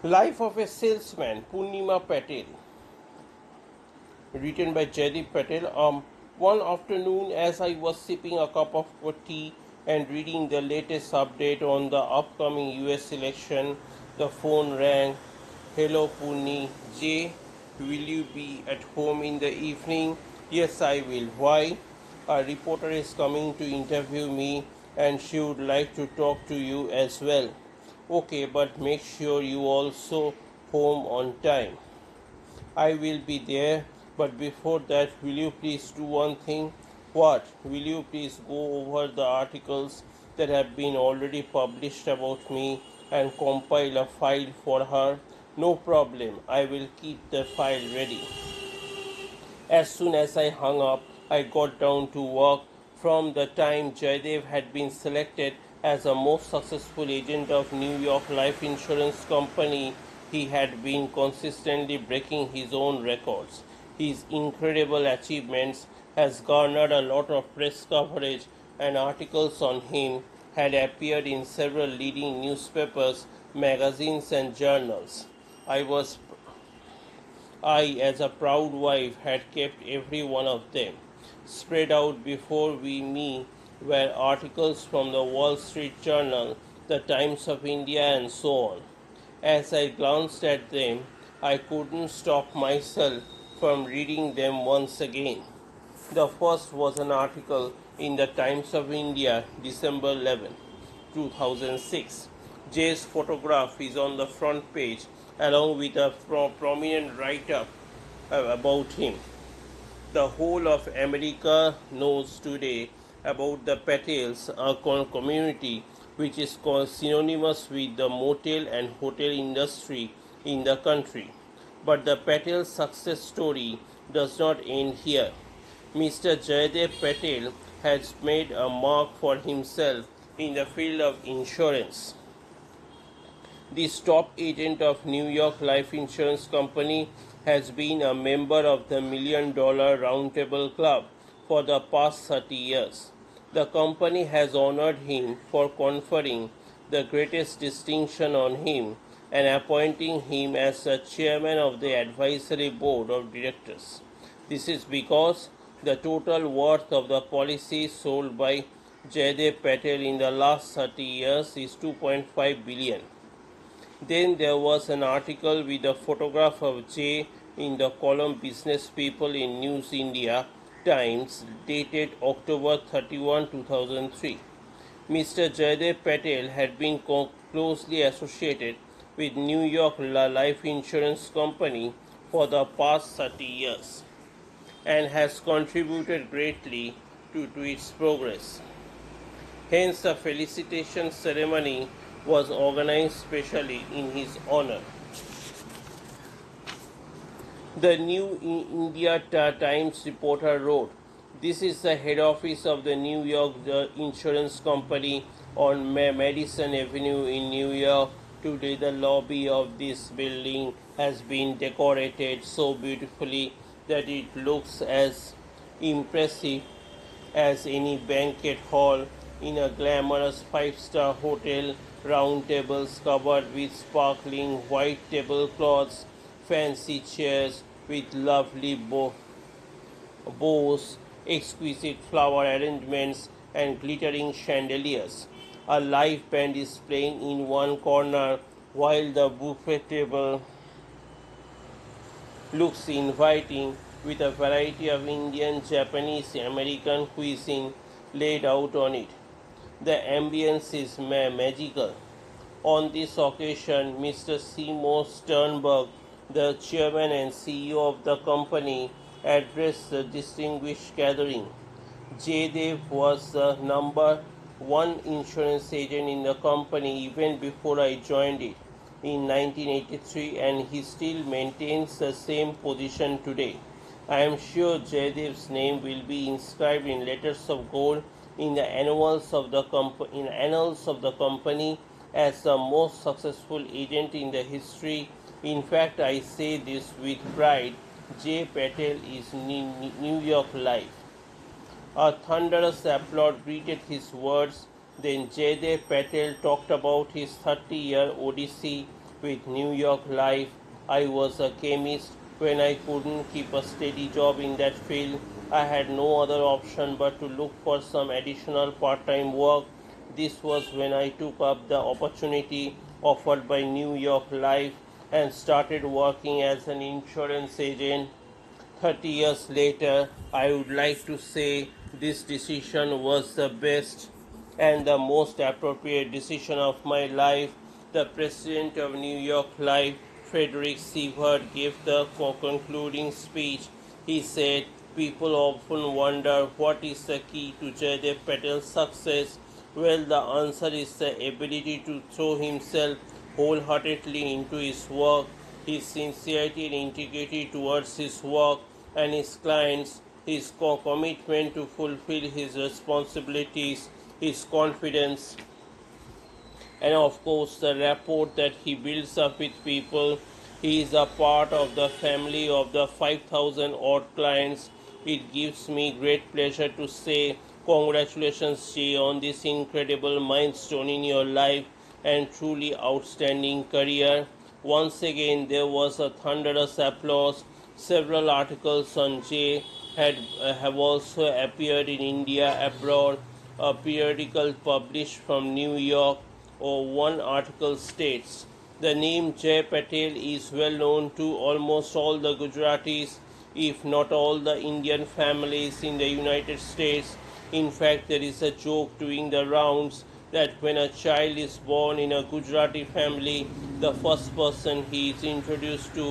Life of a Salesman, Purnima Patel, written by Jaideep Patel. One afternoon, as I was sipping a cup of tea and reading the latest update on the upcoming US election, the phone rang. Hello, Purni. Jay, will you be at home in the evening? Yes, I will. Why? A reporter is coming to interview me and she would like to talk to you as well. Okay, but make sure you also home on time. I will be there, but before that, will you please do one thing? What? Will you please go over the articles that have been already published about me and compile a file for her? No problem, I will keep the file ready. As soon as I hung up, I got down to work. From the time Jaidev had been selected as the most successful agent of New York Life Insurance Company, he had been consistently breaking his own records. His incredible achievements has garnered a lot of press coverage, and articles on him had appeared in several leading newspapers, magazines and journals. I was I, as a proud wife, had kept every one of them. Spread out before me were articles from the Wall Street Journal, the Times of India, and so on. As I glanced at them, I couldn't stop myself from reading them once again. The first was an article in the Times of India, December 11, 2006. Jay's photograph is on the front page along with a prominent write-up about him. The whole of America knows today about the Patels, a community which is synonymous with the motel and hotel industry in the country. But the Patel success story does not end here. Mr. Jaidev Patel has made a mark for himself in the field of insurance. This top agent of New York Life Insurance Company has been a member of the $1 Million Roundtable Club for the past 30 years. The company has honored him for conferring the greatest distinction on him and appointing him as the chairman of the advisory board of directors. This is because the total worth of the policies sold by Jaidev Patel in the last 30 years is 2.5 billion. Then there was an article with a photograph of Jay in the column Business People in News India Times dated October 31, 2003. Mr. Jaidev Patel had been closely associated with New York Life Insurance Company for the past 30 years and has contributed greatly to its progress. Hence, a felicitation ceremony was organized specially in his honor. The New India Times reporter wrote, "This is the head office of the New York Insurance Company on Madison Avenue in New York. Today the lobby of this building has been decorated so beautifully that it looks as impressive as any banquet hall in a glamorous five-star hotel. Round tables covered with sparkling white tablecloths, fancy chairs with lovely bows, exquisite flower arrangements, and glittering chandeliers. A live band is playing in one corner while the buffet table looks inviting with a variety of Indian, Japanese, American cuisine laid out on it. The ambience is magical. On this occasion, Mr. Seymour Sternberg, the chairman and CEO of the company, addressed the distinguished gathering. Jaidev was the number one insurance agent in the company even before I joined it in 1983, and he still maintains the same position today. I am sure Jaidev's name will be inscribed in letters of gold in the annals of the company as the most successful agent in the history. In fact, I say this with pride. J. Patel is New York Life. A thunderous applause greeted his words. Then Jaidev Patel talked about his 30-year odyssey with New York Life. I was a chemist. When I couldn't keep a steady job in that field, I had no other option but to look for some additional part time work. This was when I took up the opportunity offered by New York Life and started working as an insurance agent. 30 years later, I would like to say this decision was the best and the most appropriate decision of my life. The president of New York Life, Frederick Sievert, gave the concluding speech. He said, "People often wonder what is the key to Jaydev Patel's success. Well, the answer is the ability to throw himself wholeheartedly into his work, his sincerity and integrity towards his work and his clients, his commitment to fulfill his responsibilities, his confidence, and of course the rapport that he builds up with people. He is a part of the family of the 5,000 odd clients. It gives me great pleasure to say congratulations, Jay, on this incredible milestone in your life and truly outstanding career." Once again, there was a thunderous applause. Several articles on Jay have also appeared in India Abroad, a periodical published from New York, or one article states, "The name Jay Patel is well known to almost all the Gujaratis, if not all the Indian families in the United States. In fact, there is a joke doing the rounds that when a child is born in a Gujarati family, the first person he is introduced to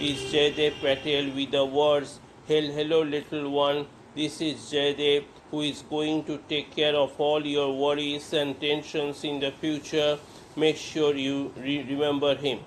is Jaydev Patel with the words, 'Hello, little one, this is Jaydev who is going to take care of all your worries and tensions in the future. Make sure you remember him.'"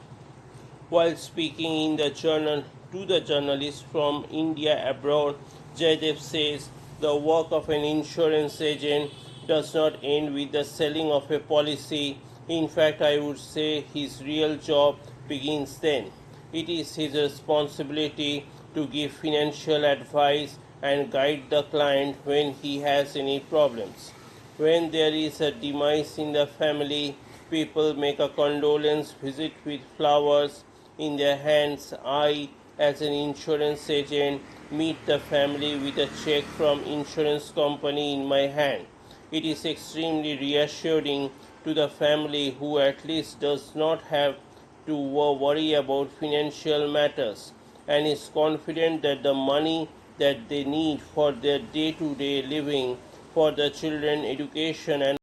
While speaking in the journal to the journalist from India Abroad, Jaydev says the work of an insurance agent does not end with the selling of a policy. In fact, I would say his real job begins then. It is his responsibility to give financial advice and guide the client when he has any problems. When there is a demise in the family, people make a condolence visit with flowers in their hands. I, as an insurance agent, meet the family with a check from insurance company in my hand. It is extremely reassuring to the family who at least does not have to worry about financial matters and is confident that the money that they need for their day-to-day living, for the children education and